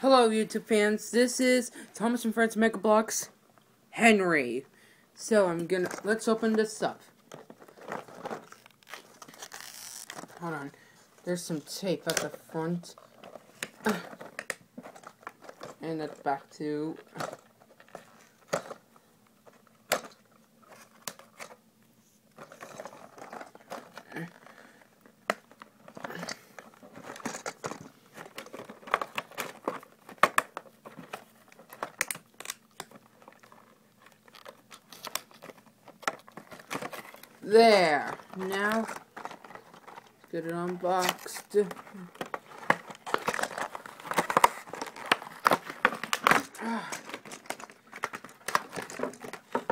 Hello, YouTube fans. This is Thomas and Friends Mega Bloks Henry. So let's open this up. Hold on. There's some tape at the front. And at the back too. There. Now, get it unboxed.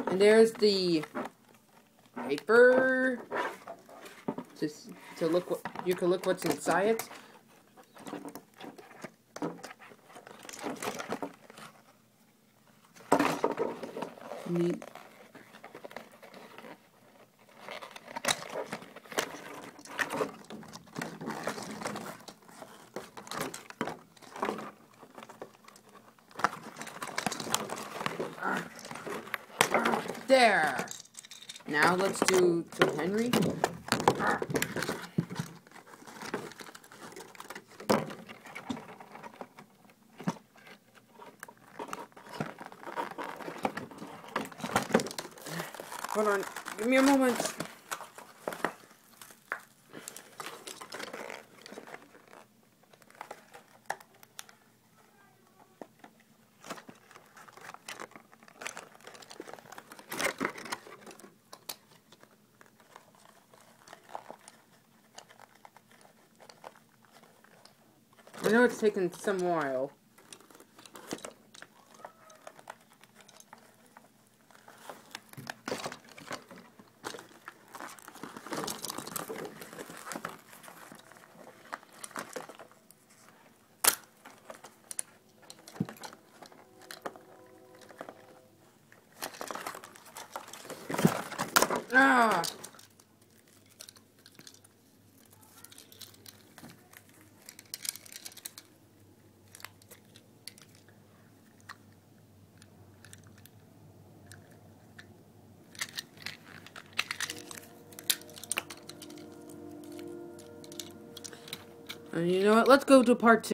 And there's the paper. To look what you can look what's inside it. Neat. There. Now let's do to Henry. Hold on. Give me a moment. I know it's taken some while. Ah! And you know what? Let's go to part 2.